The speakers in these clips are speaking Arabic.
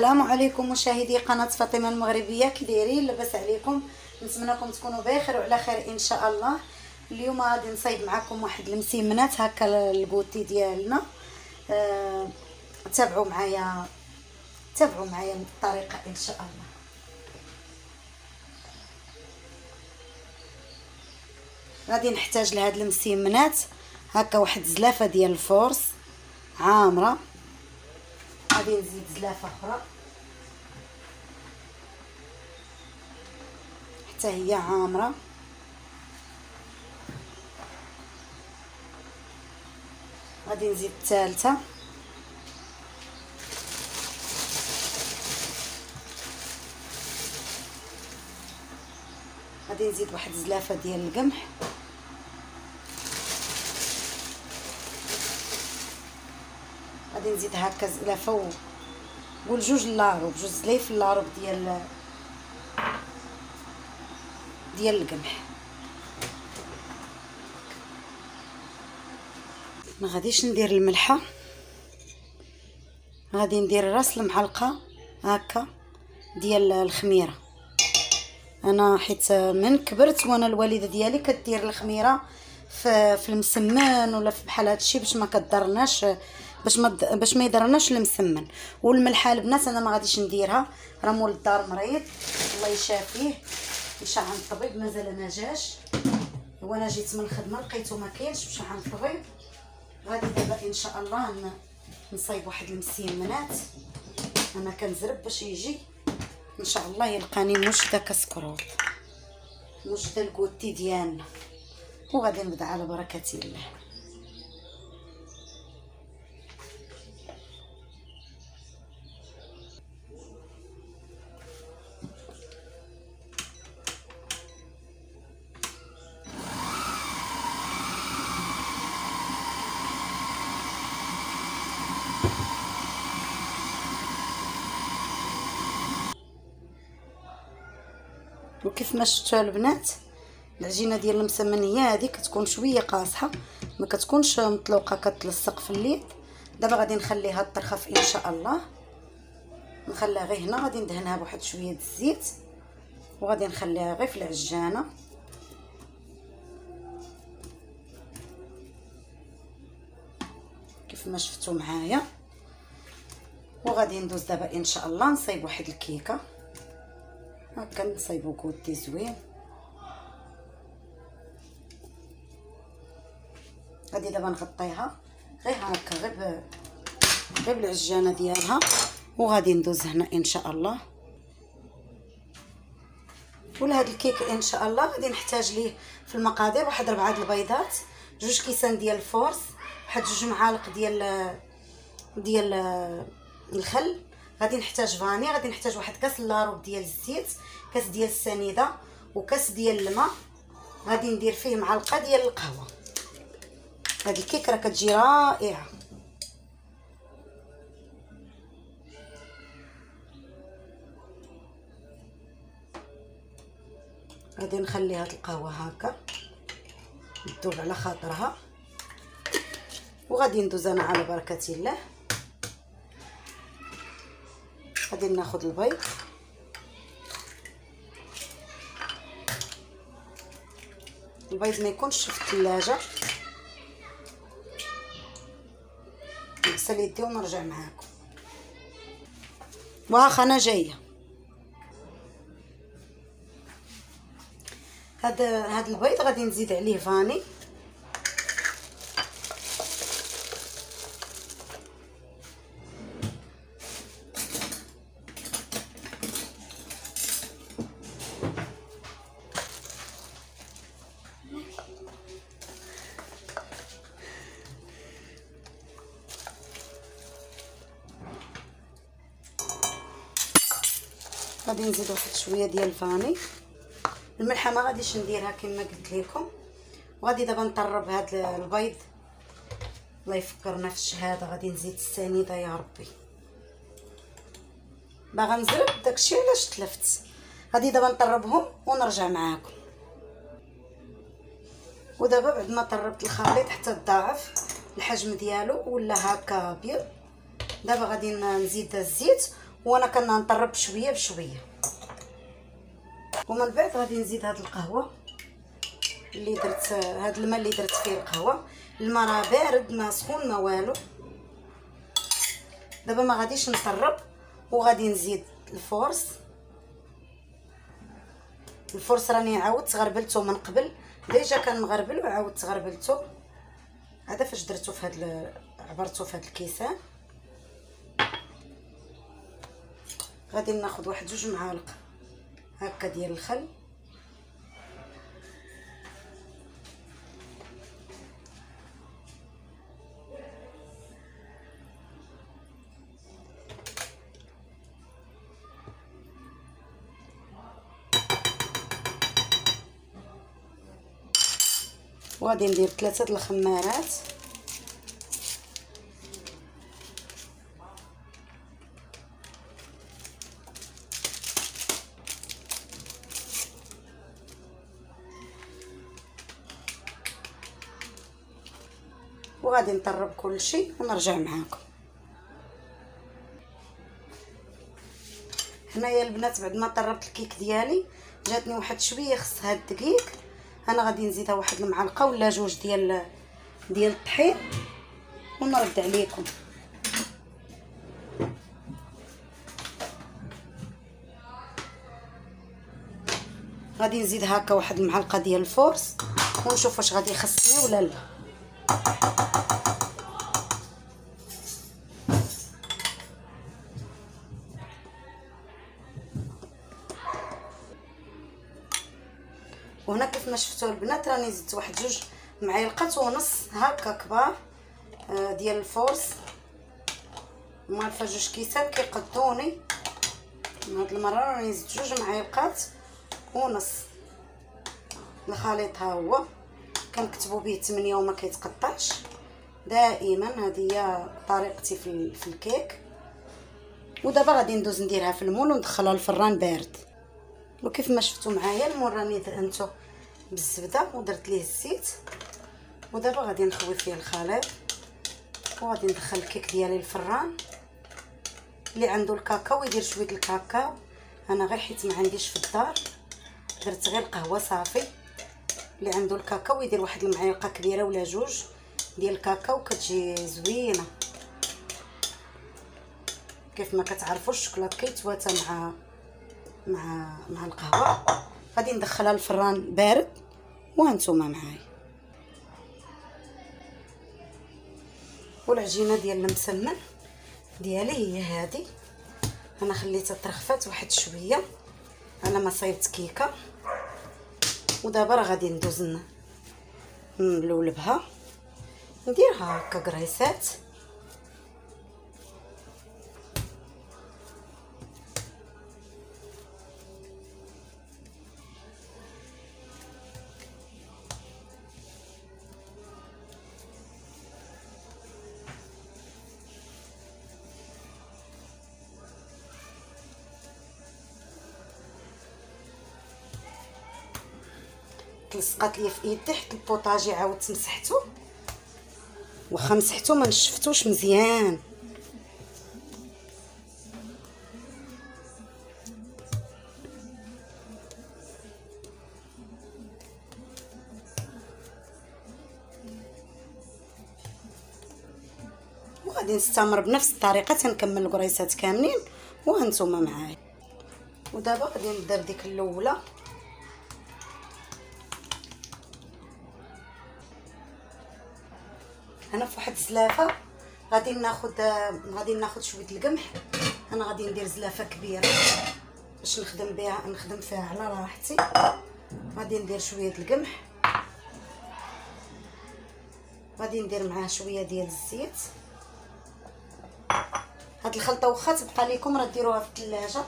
السلام عليكم مشاهدي قناه فاطمه المغربيه، كي دايرين؟ لاباس عليكم؟ نتمنىكم تكونوا بخير وعلى خير ان شاء الله. اليوم غادي نصايب معكم واحد المسيمنات هكا البوتي ديالنا. تابعوا معايا الطريقه ان شاء الله. غادي نحتاج لهاد المسيمنات هكا واحد زلافه ديال الفورس عامره، غادي نزيد زلافه اخرى حتى هي عامره، غادي نزيد الثالثه، غادي نزيد واحد زلافه ديال القمح، غادي نزيد هكا زلافه قول جوج لاروب، جوج زلايف اللاروب ديال القمح. ما غاديش ندير الملحه، غادي ندير راس المعلقه هكا ديال الخميره. انا حيت من كبرت وانا الوالده ديالي كدير الخميره في المسمن ولا في بحال هادشي باش ما كضرناش، باش ما يضرناش المسمن. والملحه البنات انا ما غاديش نديرها، راه مول الدار مريض الله يشافيه، مشى عند الطبيب مازال ما جاش، وانا جيت من الخدمه لقيته ما كاينش، مشى عند الطبيب. غادي دابا ان شاء الله نصايب واحد المسيمنات، انا كنزرب باش يجي ان شاء الله يلقاني مجده كسكروب، مجده الكوتي ديالنا. وغادي نبدا على بركه الله. وكيف ما شفتوا البنات العجينه ديال المسمن هي هذه، كتكون شويه قاصحه، ما كتكونش مطلوقه كتلصق في اليد. دابا غادي نخليها ترخف ان شاء الله، نخليها غير هنا، غادي ندهنها بواحد شويه الزيت وغادي نخليها غير في العجانه. كيف ما شفتوا معايا. وغادي ندوز دابا ان شاء الله نصايب واحد الكيكه هكا، نصايبو كوتي زوين. غادي دابا نغطيها غير هكا، غير بالعجانه ديالها، وغادي ندوز هنا ان شاء الله. ولهاد الكيك ان شاء الله غادي نحتاج ليه في المقادير واحد 4 البيضات، 2 كيسان ديال الفورس، واحد 2 معالق ديال الخل، غادي نحتاج فاني، غادي نحتاج واحد كاس لاروب ديال الزيت، كاس ديال السنيده، وكاس ديال الماء، غادي ندير فيه معلقه ديال القهوه. هاد الكيك راه كتجي رائعه. غادي نخلي هاد القهوه هكا تذوب على خاطرها، وغادي ندوز انا على بركه الله. غادي ناخذ البيض، البيض ما يكونش في الثلاجه، نغسل يدي ونرجع معاكم. واخا انا جايه. هاد البيض غادي نزيد عليه فاني، غادي نزيد واحد شويه ديال الفاني. الملحه ما غاديش نديرها كما قلت لكم. وغادي دابا نطرب هاد البيض، الله يفكرنا في الشهاده. غادي نزيد السنيده يا ربي، باغا نزرب داكشي علاش تلفت. غادي دابا نطربهم ونرجع معاكم. ودابا بعد ما طربت الخليط حتى تضاعف الحجم ديالو ولا هكا ابيض، دابا غادي نزيد الزيت وانا كنطرب شويه بشويه. ومن بعد غادي نزيد هاد القهوه اللي درت، هاد الماء اللي درت فيه القهوه. الماء راه بارد، ما سخون ما والو. دابا ما غاديش نطرب، وغادي نزيد الفورس. الفرص راني عاودت غربلته من قبل، ديجا كان مغربل وعاودت غربلته. هذا فاش درتو في هاد عبرتو في هاد الكيسان. غادي ناخذ واحد 2 معالق هكا ديال الخل، وغادي ندير 3 الخمارات. وغادي نطرب كل شيء ونرجع معاكم. هنايا البنات بعد ما طربت الكيك ديالي جاتني واحد شويه خص هاد الدقيق. انا غادي نزيدها واحد المعلقه ولا 2 ديال الطحين ونرد عليكم. غادي نزيد هكا واحد المعلقه ديال الفورس ونشوف واش غادي يخصني ولا لا. وهنا كيف ما شفتوا البنات راني زدت واحد 2 معالق ونص هكا كبار ديال الفورس. مالفه 2 كيسات كيقدوني. هاد المره راني زدت 2 معالق ونص. الخليط ها هو كنكتبوا به 8 وما كيتقطعش دائما. هذه هي طريقتي في الكيك. ودابا غادي ندوز نديرها في المول وندخلها للفران بارد. وكيف ما شفتوا معايا المول راني دهنته بالزبده ودرت ليه الزيت. ودابا غادي نخوي فيه الخليط وغادي ندخل الكيك ديالي للفران. اللي عنده الكاكاو يدير شويه الكاكاو. انا غير حيت ما عنديش في الدار درت غير قهوه صافي. اللي عنده الكاكاو يدير واحد المعلقه كبيره ولا 2 ديال الكاكاو كتجي زوينه. كيف ما كتعرفوا الشوكولاط كيتواتى مع القهوه. غادي ندخلها للفران بارد وهانتوما معايا. والعجينه ديال المسمن ديالي هي هذه. انا خليتها ترخفات واحد شويه على ما صايبت كيكه. ودابا راه غادي ندوز نلولبها نديرها هكا كريسات. تلصقات ليا في يدي حيت البوطاجي عاودت مسحته. واخا مسحته ما نشفتوش مزيان. وغادي نستمر بنفس الطريقه تنكمل الكريسات كاملين وهانتوما معايا. ودابا غادي نبدا بديك الاولى. انا في واحد الزلافه غادي ناخذ شويه القمح. انا غادي ندير زلافه كبيره باش نخدم فيها على راحتي. غادي ندير شويه القمح، غادي ندير معاه شويه ديال الزيت. هاد الخلطه واخا تبقى لكم راه ديروها في الثلاجه.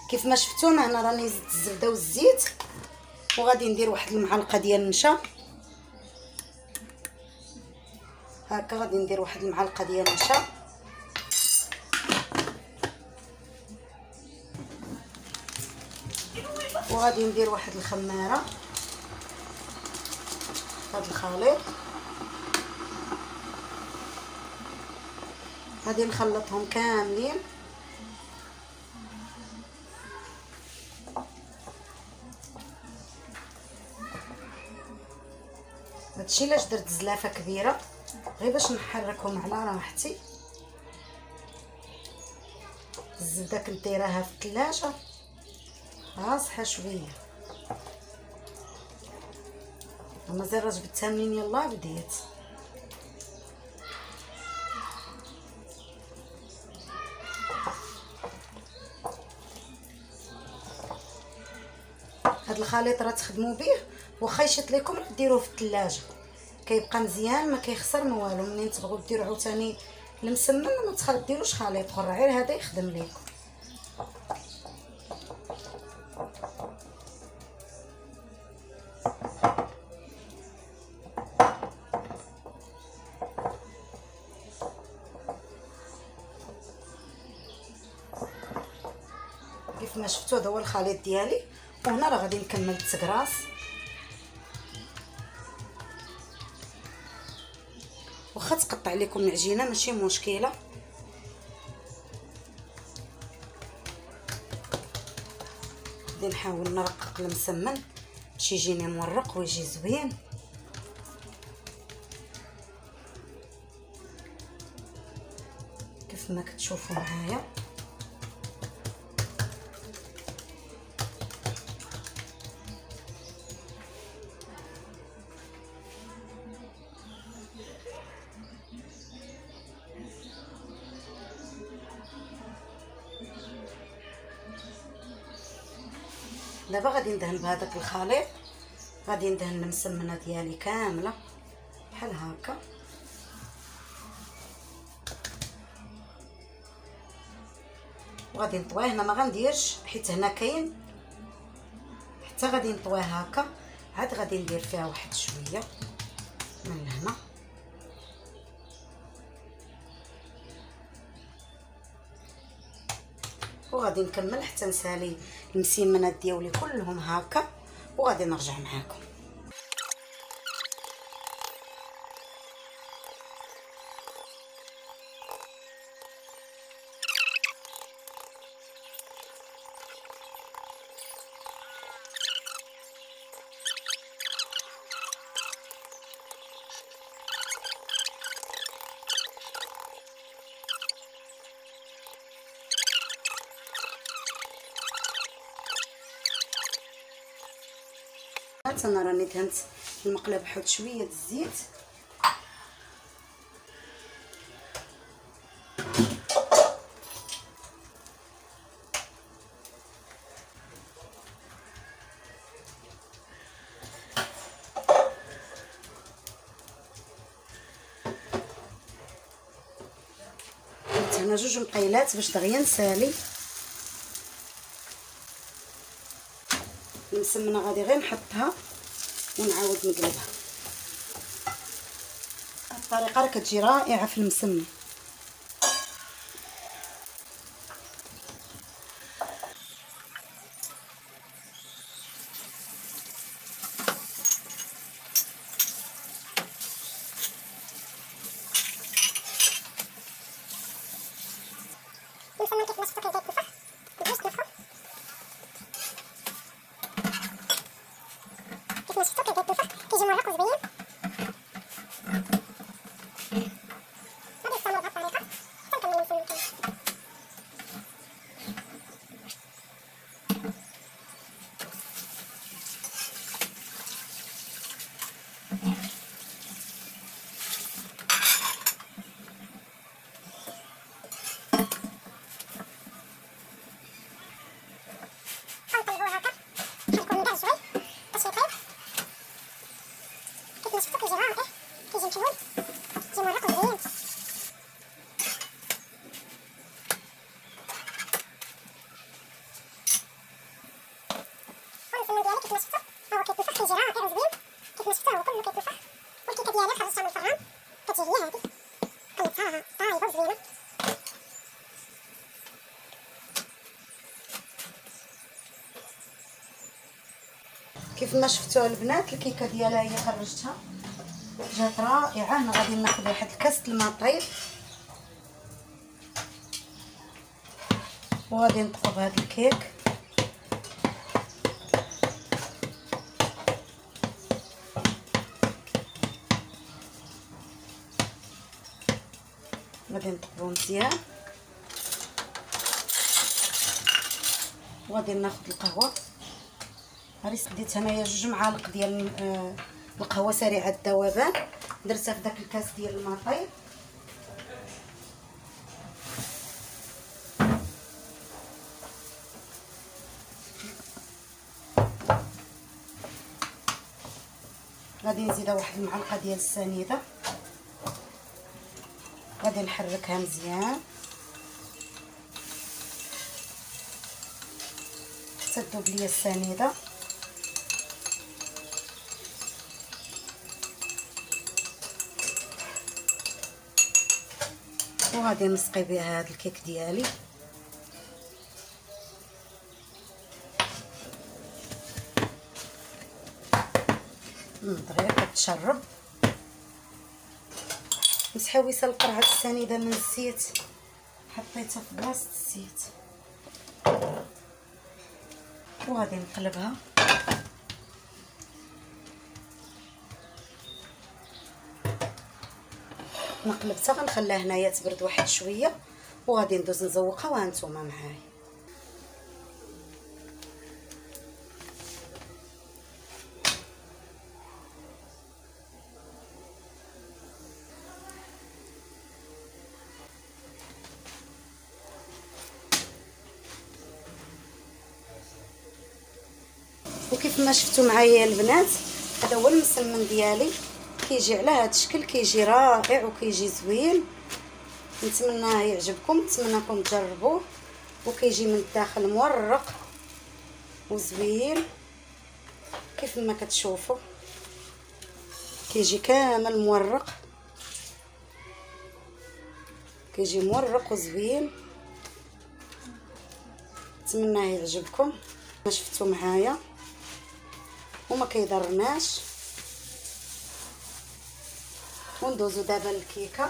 كيف ما شفتونا هنا راني زدت الزبده والزيت. وغادي ندير واحد المعلقه ديال النشا هكا. غادي ندير واحد المعلقه ديال النشا. وغادي ندير واحد الخماره هاد الخليط. غادي نخلطهم كاملين. هادشي علاش درت زلافه كبيره، غير باش نحركهم على راحتي. الزبده كنت دايراها في الثلاجه عاصحه شويه، مازال راه جبدتها منين يلاه بديت. هاد الخليط راه تخدموا به، واخا يشط لكم راه ديروه في الثلاجه كيبقى مزيان، ما كيخسر ما والو. منين تبغوا ديروا عاوتاني المسمن ما ديروش خليط اخر، غير هذا يخدم لكم. كيف ما شفتوا هذا هو الخليط ديالي، وهنا راه غادي نكمل التكراس. واخا تقطع لكم العجينه ماشي مشكله. غادي نحاول نرقق المسمن باش يجيني مورق ويجي زوين. كيف ما كتشوفوا معايا. دابا غادي ندهن بهذاك الخليط، غادي ندهن المسمنه ديالي كامله بحال هكا. وغادي نطويه هنا، ما غنديرش حيت هنا كاين، حتى غادي نطويه هكا. عاد غادي ندير فيها واحد شويه من هنا، وغادي نكمل حتى نسالي المسمنات ديالي كلهم هكا، وغادي نرجع معاكم. انا راني دهنت المقله بواحد شويه د الزيت. درت هنا 2 مقيلات باش دغيا نسالي المسمنه. غادي غير نحطها ونعاود نقلبها. هاد الطريقه راه كتجي رائعه في المسمن. كيف ما شفتوا البنات الكيكه ديالها هي خرجتها جات رائعه. هنا غادي ناخذ واحد الكاس الماء طايب وغادي نطلب هذا الكيك. غادي نطبقو مزيان وغادي ناخذ القهوه. هاني ديت هنايا 2 معالق ديال القهوه سريعه الذوبان، درتها في داك الكاس ديال الماطير. غادي نزيدها واحد المعلقه ديال السنيده، غادي نحركها مزيان حتى تذوب ليا السنيده. وغادي نسقي بها هذا الكيك ديالي. دغيا كتشرب. مسحويسه القرعه السنيده من الزيت، حطيتها في بلاصه الزيت وغادي نقلبها. نقلبتها غنخليها هنايا تبرد واحد شويه وغادي ندوز نزوقها وهانتوما معايا. وكيف ما شفتوا معايا البنات، هذا هو المسمن ديالي، كيجي على هذا الشكل، كيجي رائع وكيجي زوين. نتمنى يعجبكم، نتمنىكم تجربوه. وكيجي من الداخل مورق وزوين كيف ما كتشوفوا، كيجي كامل مورق، كيجي مورق وزوين. نتمنى يعجبكم. ما شفتوا معايا وما كيضرناش. وندوزو دابا للكيكه.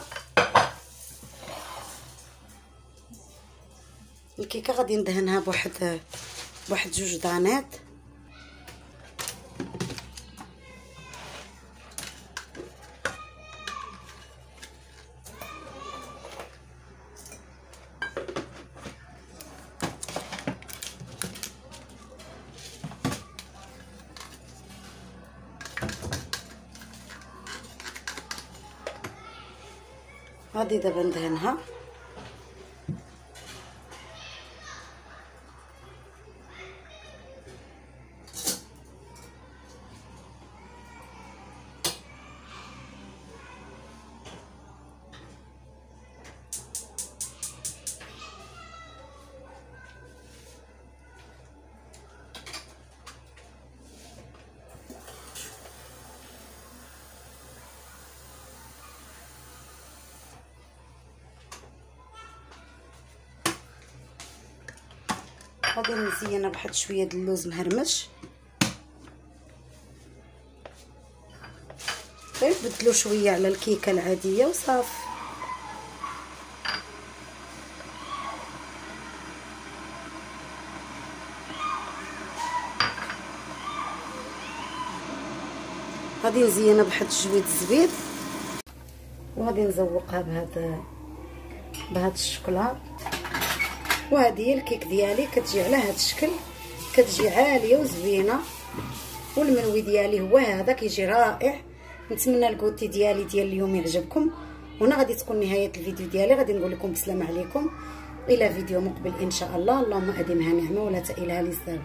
الكيكه غادي ندهنها بواحد 2 دانات. غادي دابا ندهنها. غادي نزينها بواحد شويه د اللوز مهرمش. غير بدلو شويه على الكيكه العاديه وصافي. غادي نزينها بواحد شويه الزبيب وغادي نزوقها بهذا الشوكولا. وهذه هي الكيك ديالي، كتجي على هذا الشكل، كتجي عاليه وزوينه. والمنوي ديالي هو هذا، كيجي رائع. نتمنى الكوتي ديالي ديال اليوم يعجبكم. وهنا غادي تكون نهايه الفيديو ديالي. غادي نقول لكم بسلام عليكم الى فيديو مقبل ان شاء الله. اللهم ادمها نعمه ولا تئلها للزوال.